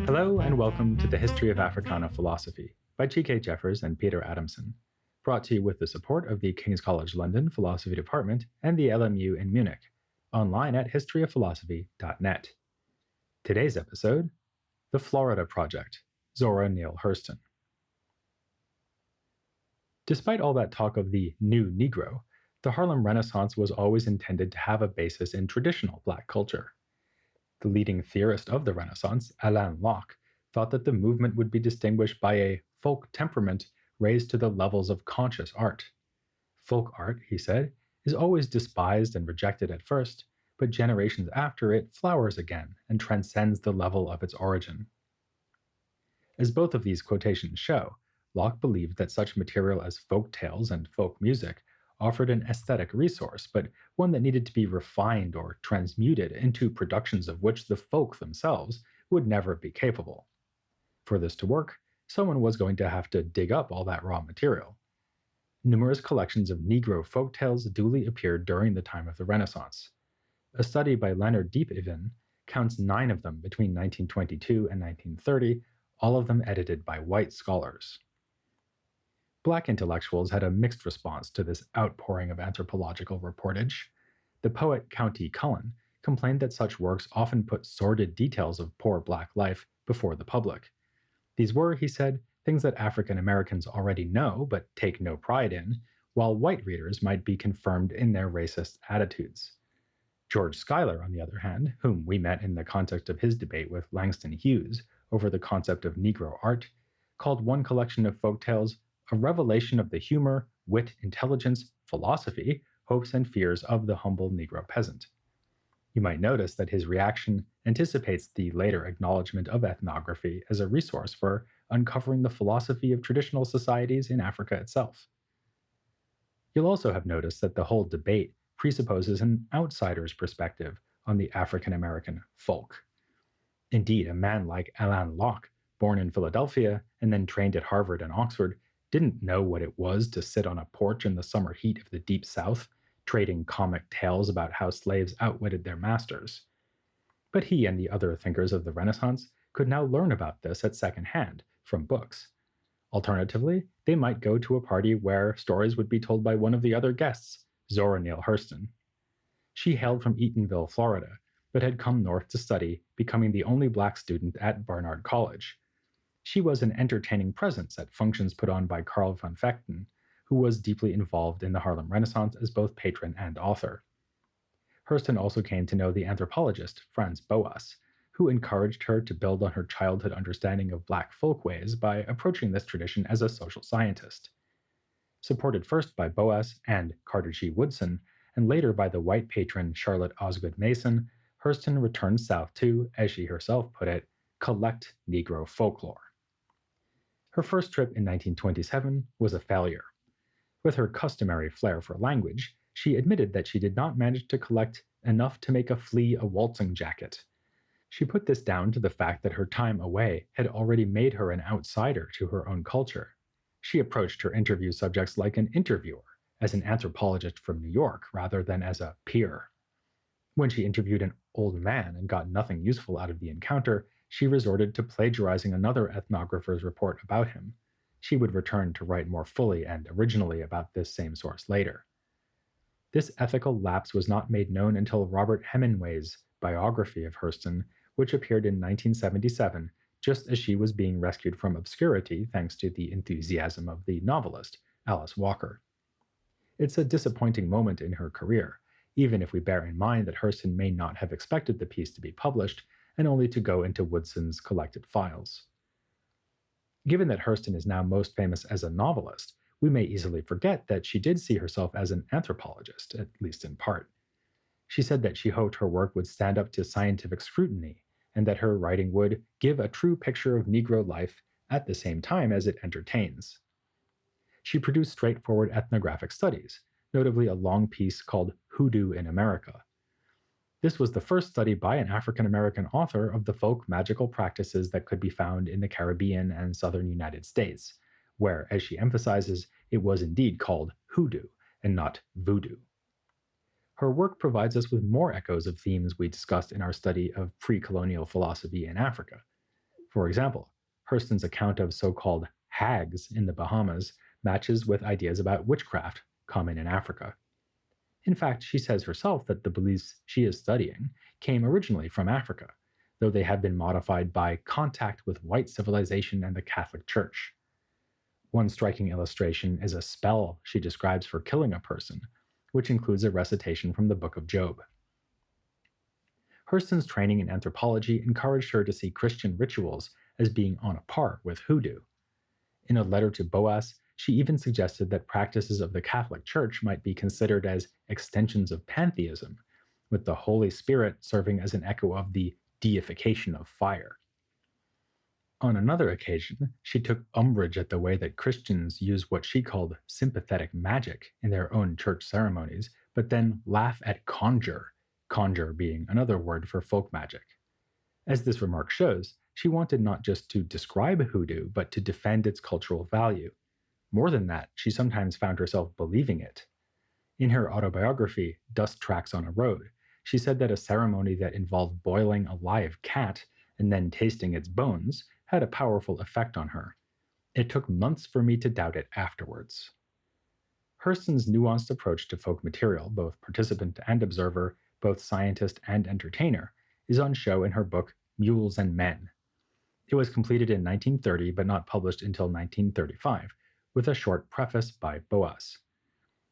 Hello and welcome to the History of Africana Philosophy by G.K. Jeffers and Peter Adamson, brought to you with the support of the King's College London Philosophy Department and the LMU in Munich, online at historyofphilosophy.net. Today's episode, The Florida Project, Zora Neale Hurston. Despite all that talk of the new Negro, the Harlem Renaissance was always intended to have a basis in traditional Black culture. The leading theorist of the Renaissance, Alain Locke, thought that the movement would be distinguished by a folk temperament raised to the levels of conscious art. Folk art, he said, is always despised and rejected at first, but generations after it flowers again and transcends the level of its origin. As both of these quotations show, Locke believed that such material as folk tales and folk music offered an aesthetic resource, but one that needed to be refined or transmuted into productions of which the folk themselves would never be capable. For this to work, someone was going to have to dig up all that raw material. Numerous collections of Negro folk tales duly appeared during the time of the Renaissance. A study by Leonard Deephaven counts 9 of them between 1922 and 1930, all of them edited by white scholars. Black intellectuals had a mixed response to this outpouring of anthropological reportage. The poet Countee Cullen complained that such works often put sordid details of poor Black life before the public. These were, he said, things that African Americans already know but take no pride in, while white readers might be confirmed in their racist attitudes. George Schuyler, on the other hand, whom we met in the context of his debate with Langston Hughes over the concept of Negro art, called one collection of folk tales a revelation of the humor, wit, intelligence, philosophy, hopes, and fears of the humble Negro peasant. You might notice that his reaction anticipates the later acknowledgement of ethnography as a resource for uncovering the philosophy of traditional societies in Africa itself. You'll also have noticed that the whole debate presupposes an outsider's perspective on the African American folk. Indeed, a man like Alain Locke, born in Philadelphia and then trained at Harvard and Oxford, didn't know what it was to sit on a porch in the summer heat of the Deep South, trading comic tales about how slaves outwitted their masters. But he and the other thinkers of the Renaissance could now learn about this at second hand, from books. Alternatively, they might go to a party where stories would be told by one of the other guests, Zora Neale Hurston. She hailed from Eatonville, Florida, but had come north to study, becoming the only Black student at Barnard College. She was an entertaining presence at functions put on by Carl van Vechten, who was deeply involved in the Harlem Renaissance as both patron and author. Hurston also came to know the anthropologist Franz Boas, who encouraged her to build on her childhood understanding of Black folkways by approaching this tradition as a social scientist. Supported first by Boas and Carter G. Woodson, and later by the white patron Charlotte Osgood Mason, Hurston returned south to, as she herself put it, collect Negro folklore. Her first trip in 1927 was a failure. With her customary flair for language, she admitted that she did not manage to collect enough to make a flea a waltzing jacket. She put this down to the fact that her time away had already made her an outsider to her own culture. She approached her interview subjects like an interviewer, as an anthropologist from New York rather than as a peer. When she interviewed an old man and got nothing useful out of the encounter, she resorted to plagiarizing another ethnographer's report about him. She would return to write more fully and originally about this same source later. This ethical lapse was not made known until Robert Hemingway's biography of Hurston, which appeared in 1977, just as she was being rescued from obscurity thanks to the enthusiasm of the novelist, Alice Walker. It's a disappointing moment in her career, even if we bear in mind that Hurston may not have expected the piece to be published and only to go into Woodson's collected files. Given that Hurston is now most famous as a novelist, we may easily forget that she did see herself as an anthropologist, at least in part. She said that she hoped her work would stand up to scientific scrutiny, and that her writing would give a true picture of Negro life at the same time as it entertains. She produced straightforward ethnographic studies, notably a long piece called Hoodoo in America. This was the first study by an African-American author of the folk magical practices that could be found in the Caribbean and southern United States, where, as she emphasizes, it was indeed called hoodoo and not voodoo. Her work provides us with more echoes of themes we discussed in our study of pre colonial philosophy in Africa. For example, Hurston's account of so called hags in the Bahamas matches with ideas about witchcraft common in Africa. In fact, she says herself that the beliefs she is studying came originally from Africa, though they have been modified by contact with white civilization and the Catholic Church. One striking illustration is a spell she describes for killing a person, which includes a recitation from the Book of Job. Hurston's training in anthropology encouraged her to see Christian rituals as being on a par with hoodoo. In a letter to Boas, she even suggested that practices of the Catholic Church might be considered as extensions of pantheism, with the Holy Spirit serving as an echo of the deification of fire. On another occasion, she took umbrage at the way that Christians use what she called sympathetic magic in their own church ceremonies, but then laugh at conjure being another word for folk magic. As this remark shows, she wanted not just to describe hoodoo, but to defend its cultural value. More than that, she sometimes found herself believing it. In her autobiography, Dust Tracks on a Road, she said that a ceremony that involved boiling a live cat and then tasting its bones had a powerful effect on her. It took months for me to doubt it afterwards. Hurston's nuanced approach to folk material, both participant and observer, both scientist and entertainer, is on show in her book Mules and Men. It was completed in 1930 but not published until 1935, with a short preface by Boas.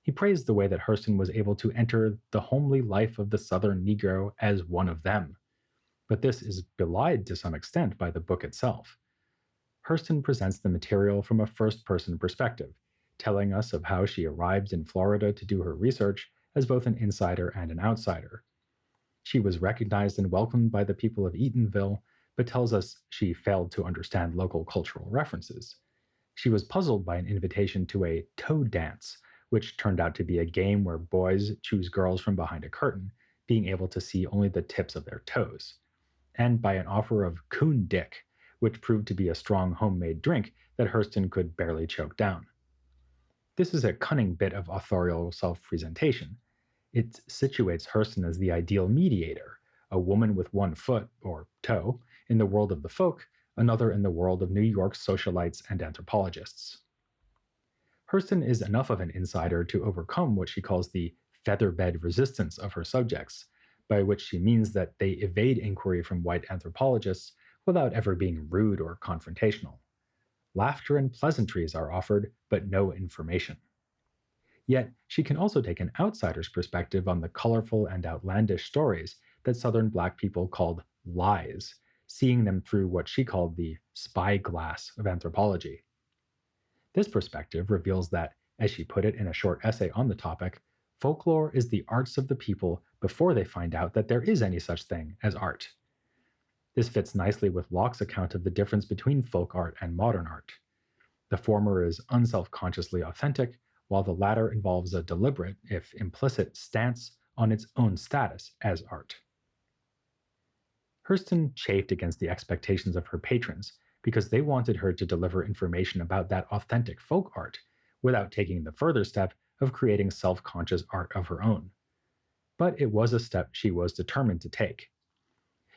He praised the way that Hurston was able to enter the homely life of the Southern Negro as one of them. But this is belied to some extent by the book itself. Hurston presents the material from a first-person perspective, telling us of how she arrived in Florida to do her research as both an insider and an outsider. She was recognized and welcomed by the people of Eatonville, but tells us she failed to understand local cultural references. She was puzzled by an invitation to a toe dance, which turned out to be a game where boys choose girls from behind a curtain, being able to see only the tips of their toes, and by an offer of coon dick, which proved to be a strong homemade drink that Hurston could barely choke down. This is a cunning bit of authorial self-presentation. It situates Hurston as the ideal mediator, a woman with one foot, or toe, in the world of the folk, another in the world of New York's socialites and anthropologists. Hurston is enough of an insider to overcome what she calls the featherbed resistance of her subjects, by which she means that they evade inquiry from white anthropologists without ever being rude or confrontational. Laughter and pleasantries are offered, but no information. Yet, she can also take an outsider's perspective on the colorful and outlandish stories that Southern Black people called lies, seeing them through what she called the spyglass of anthropology. This perspective reveals that, as she put it in a short essay on the topic, folklore is the arts of the people before they find out that there is any such thing as art. This fits nicely with Locke's account of the difference between folk art and modern art. The former is unself-consciously authentic, while the latter involves a deliberate, if implicit, stance on its own status as art. Hurston chafed against the expectations of her patrons because they wanted her to deliver information about that authentic folk art without taking the further step of creating self-conscious art of her own. But it was a step she was determined to take.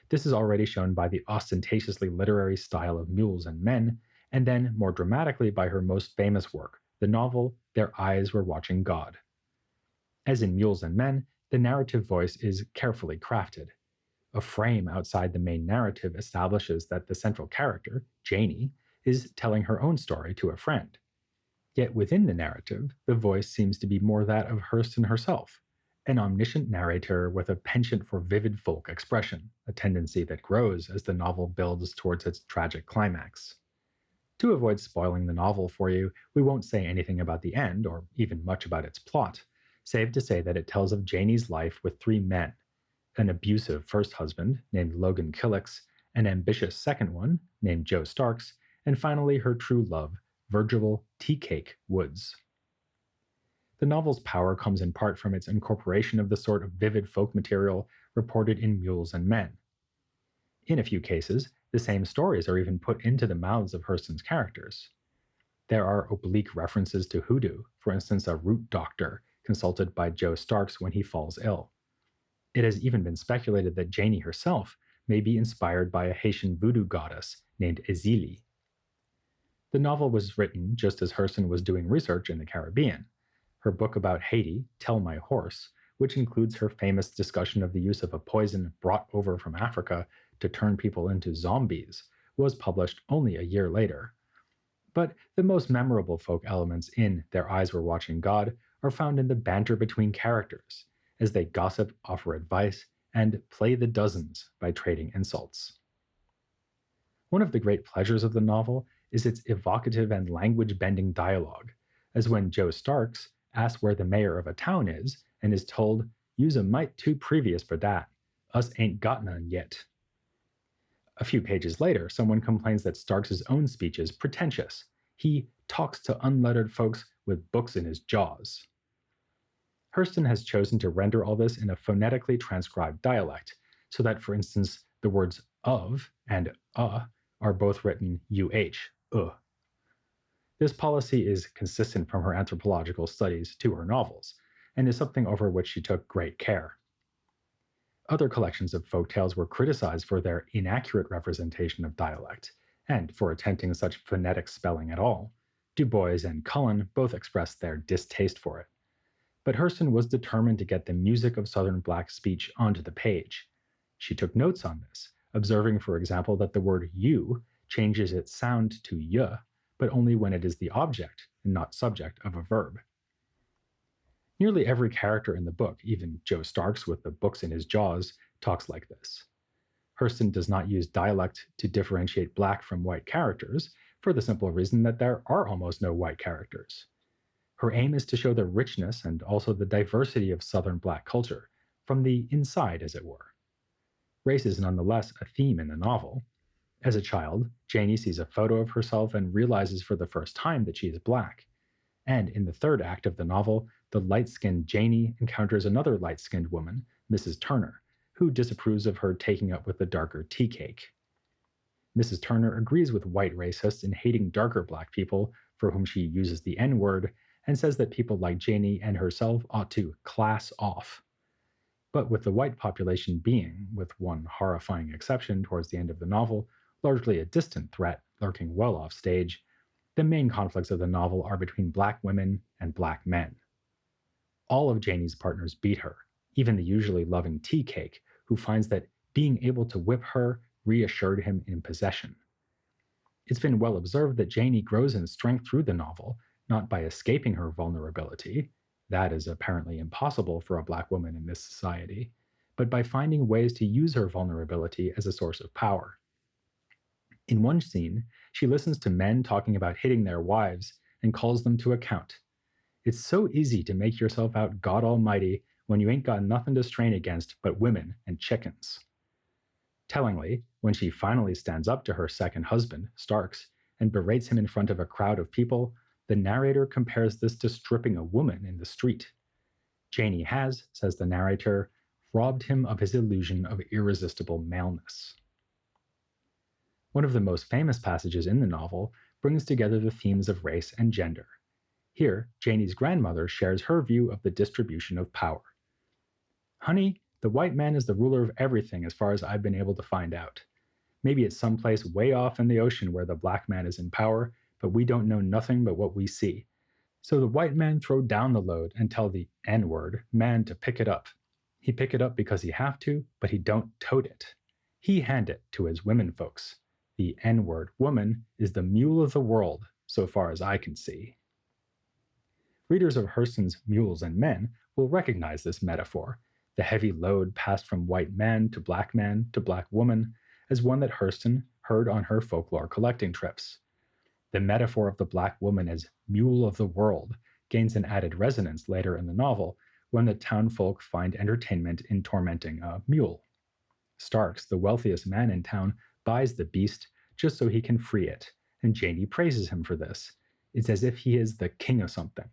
This is already shown by the ostentatiously literary style of Mules and Men, and then more dramatically by her most famous work, the novel Their Eyes Were Watching God. As in Mules and Men, the narrative voice is carefully crafted. A frame outside the main narrative establishes that the central character, Janie, is telling her own story to a friend. Yet within the narrative, the voice seems to be more that of Hurston herself, an omniscient narrator with a penchant for vivid folk expression, a tendency that grows as the novel builds towards its tragic climax. To avoid spoiling the novel for you, we won't say anything about the end, or even much about its plot, save to say that it tells of Janie's life with three men: an abusive first husband, named Logan Killix, an ambitious second one, named Joe Starks, and finally her true love, Virgil Teacake Woods. The novel's power comes in part from its incorporation of the sort of vivid folk material reported in Mules and Men. In a few cases, the same stories are even put into the mouths of Hurston's characters. There are oblique references to hoodoo, for instance, a root doctor consulted by Joe Starks when he falls ill. It has even been speculated that Janie herself may be inspired by a Haitian voodoo goddess named Ezili. The novel was written just as Hurston was doing research in the Caribbean. Her book about Haiti, Tell My Horse, which includes her famous discussion of the use of a poison brought over from Africa to turn people into zombies, was published only a year later. But the most memorable folk elements in Their Eyes Were Watching God are found in the banter between characters, as they gossip, offer advice, and play the dozens by trading insults. One of the great pleasures of the novel is its evocative and language-bending dialogue, as when Joe Starks asks where the mayor of a town is and is told, "You's a mite too previous for that. Us ain't got none yet." A few pages later, someone complains that Starks' own speech is pretentious. He talks to unlettered folks with books in his jaws. Hurston has chosen to render all this in a phonetically transcribed dialect, so that, for instance, the words of and are both written UH. This policy is consistent from her anthropological studies to her novels, and is something over which she took great care. Other collections of folk tales were criticized for their inaccurate representation of dialect, and for attempting such phonetic spelling at all. Du Bois and Cullen both expressed their distaste for it. But Hurston was determined to get the music of Southern Black speech onto the page. She took notes on this, observing, for example, that the word you changes its sound to y, but only when it is the object and not subject of a verb. Nearly every character in the book, even Joe Starks with the books in his jaws, talks like this. Hurston does not use dialect to differentiate Black from white characters, for the simple reason that there are almost no white characters. Her aim is to show the richness and also the diversity of Southern Black culture, from the inside, as it were. Race is nonetheless a theme in the novel. As a child, Janie sees a photo of herself and realizes for the first time that she is Black. And in the third act of the novel, the light-skinned Janie encounters another light-skinned woman, Mrs. Turner, who disapproves of her taking up with the darker tea cake. Mrs. Turner agrees with white racists in hating darker Black people, for whom she uses the N-word, and says that people like Janie and herself ought to class off. But with the white population being, with one horrifying exception towards the end of the novel, largely a distant threat lurking well off stage, the main conflicts of the novel are between Black women and Black men. All of Janie's partners beat her, even the usually loving tea cake, who finds that being able to whip her reassured him in possession. It's been well observed that Janie grows in strength through the novel, not by escaping her vulnerability, that is apparently impossible for a Black woman in this society, but by finding ways to use her vulnerability as a source of power. In one scene, she listens to men talking about hitting their wives and calls them to account. It's so easy to make yourself out God Almighty when you ain't got nothing to strain against but women and chickens. Tellingly, when she finally stands up to her second husband, Starks, and berates him in front of a crowd of people, the narrator compares this to stripping a woman in the street. Janie has, says the narrator, robbed him of his illusion of irresistible maleness. One of the most famous passages in the novel brings together the themes of race and gender. Here, Janie's grandmother shares her view of the distribution of power. "Honey, the white man is the ruler of everything as far as I've been able to find out. Maybe it's someplace way off in the ocean where the Black man is in power, but we don't know nothing but what we see. So the white man throw down the load and tell the N-word man to pick it up. He pick it up because he have to, but he don't tote it. He hand it to his women folks. The N-word woman is the mule of the world, so far as I can see." Readers of Hurston's Mules and Men will recognize this metaphor, the heavy load passed from white man to Black woman, as one that Hurston heard on her folklore collecting trips. The metaphor of the Black woman as mule of the world gains an added resonance later in the novel when the townfolk find entertainment in tormenting a mule. Starks, the wealthiest man in town, buys the beast just so he can free it, and Janie praises him for this. It's as if he is the king of something.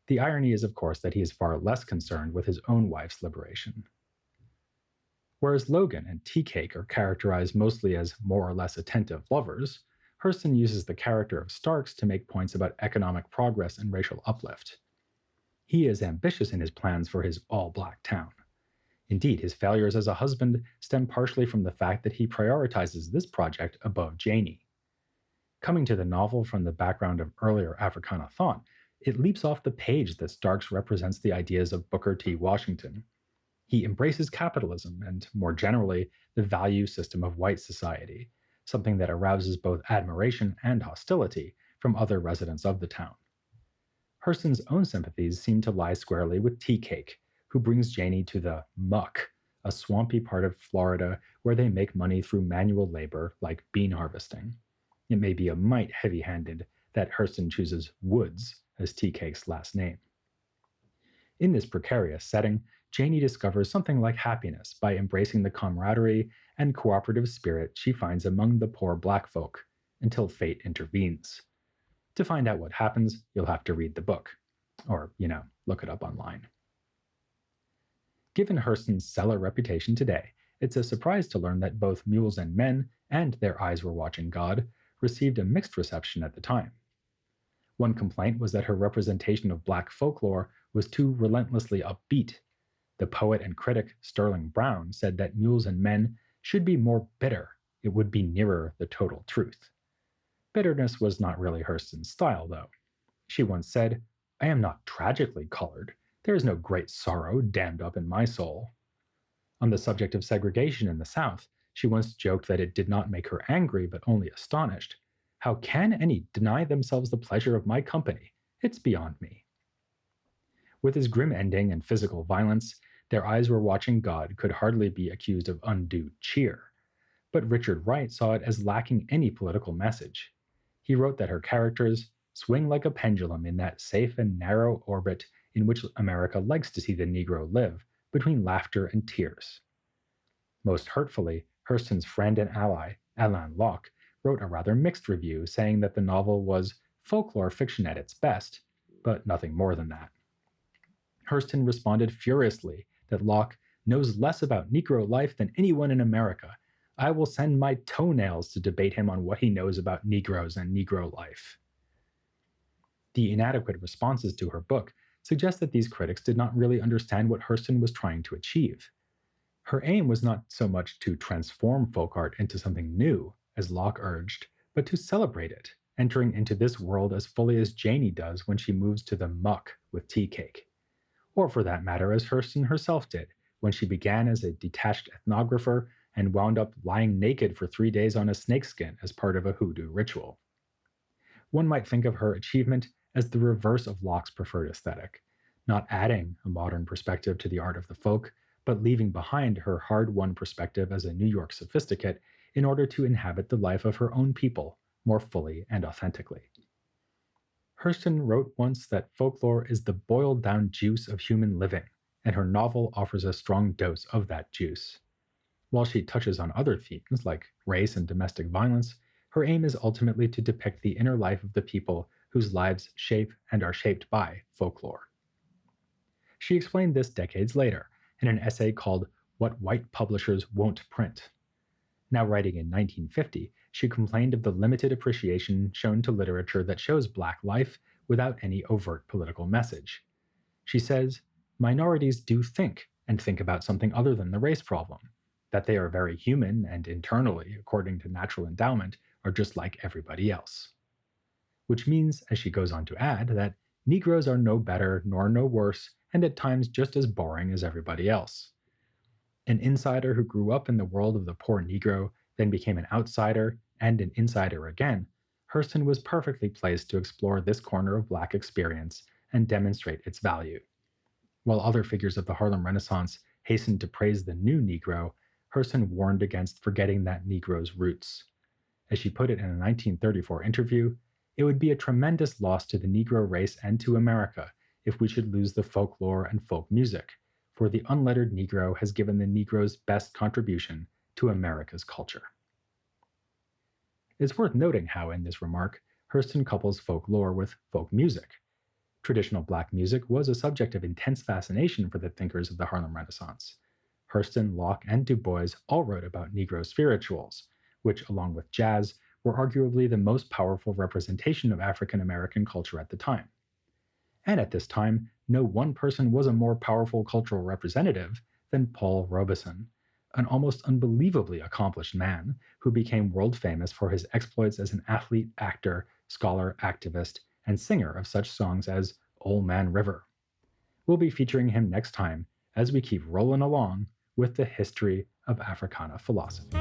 The irony is, of course, that he is far less concerned with his own wife's liberation. Whereas Logan and Tea Cake are characterized mostly as more or less attentive lovers, Hurston uses the character of Starks to make points about economic progress and racial uplift. He is ambitious in his plans for his all black town. Indeed, his failures as a husband stem partially from the fact that he prioritizes this project above Janey. Coming to the novel from the background of earlier Africana thought, it leaps off the page that Starks represents the ideas of Booker T. Washington. He embraces capitalism and, more generally, the value system of white society, something that arouses both admiration and hostility from other residents of the town. Hurston's own sympathies seem to lie squarely with Tea Cake, who brings Janey to the muck, a swampy part of Florida where they make money through manual labor like bean harvesting. It may be a mite heavy handed that Hurston chooses Woods as Tea Cake's last name. In this precarious setting, Janey discovers something like happiness by embracing the camaraderie and cooperative spirit she finds among the poor black folk, until fate intervenes. To find out what happens, you'll have to read the book. Or, look it up online. Given Hurston's stellar reputation today, it's a surprise to learn that both Mules and Men and Their Eyes Were Watching God received a mixed reception at the time. One complaint was that her representation of black folklore was too relentlessly upbeat. The poet and critic Sterling Brown said that Mules and Men should be more bitter. It would be nearer the total truth. Bitterness was not really Hurston's style, though. She once said, "I am not tragically colored. There is no great sorrow dammed up in my soul." On the subject of segregation in the South, she once joked that it did not make her angry, but only astonished. "How can any deny themselves the pleasure of my company? It's beyond me." With his grim ending and physical violence, Their Eyes Were Watching God could hardly be accused of undue cheer. But Richard Wright saw it as lacking any political message. He wrote that her characters swing like a pendulum in that safe and narrow orbit in which America likes to see the Negro live, between laughter and tears. Most hurtfully, Hurston's friend and ally, Alain Locke, wrote a rather mixed review saying that the novel was folklore fiction at its best, but nothing more than that. Hurston responded furiously that Locke knows less about Negro life than anyone in America. I will send my toenails to debate him on what he knows about Negroes and Negro life. The inadequate responses to her book suggest that these critics did not really understand what Hurston was trying to achieve. Her aim was not so much to transform folk art into something new, as Locke urged, but to celebrate it, entering into this world as fully as Janey does when she moves to the muck with Tea Cake. Or for that matter, as Hurston herself did, when she began as a detached ethnographer and wound up lying naked for 3 days on a snakeskin as part of a hoodoo ritual. One might think of her achievement as the reverse of Locke's preferred aesthetic, not adding a modern perspective to the art of the folk, but leaving behind her hard-won perspective as a New York sophisticate in order to inhabit the life of her own people more fully and authentically. Hurston wrote once that folklore is the boiled-down juice of human living, and her novel offers a strong dose of that juice. While she touches on other themes like race and domestic violence, her aim is ultimately to depict the inner life of the people whose lives shape and are shaped by folklore. She explained this decades later in an essay called What White Publishers Won't Print. Now writing in 1950, she complained of the limited appreciation shown to literature that shows Black life without any overt political message. She says, "Minorities do think, and think about something other than the race problem, that they are very human and internally, according to natural endowment, are just like everybody else." Which means, as she goes on to add, that Negroes are no better nor no worse, and at times just as boring as everybody else. An insider who grew up in the world of the poor Negro, then became an outsider and an insider again, Hurston was perfectly placed to explore this corner of Black experience and demonstrate its value. While other figures of the Harlem Renaissance hastened to praise the new Negro, Hurston warned against forgetting that Negro's roots. As she put it in a 1934 interview, "It would be a tremendous loss to the Negro race and to America if we should lose the folklore and folk music, for the unlettered Negro has given the Negro's best contribution to America's culture." It's worth noting how, in this remark, Hurston couples folklore with folk music. Traditional Black music was a subject of intense fascination for the thinkers of the Harlem Renaissance. Hurston, Locke, and Du Bois all wrote about Negro spirituals, which, along with jazz, were arguably the most powerful representation of African American culture at the time. And at this time, no one person was a more powerful cultural representative than Paul Robeson, an almost unbelievably accomplished man who became world famous for his exploits as an athlete, actor, scholar, activist, and singer of such songs as Old Man River. We'll be featuring him next time as we keep rolling along with the history of Africana philosophy.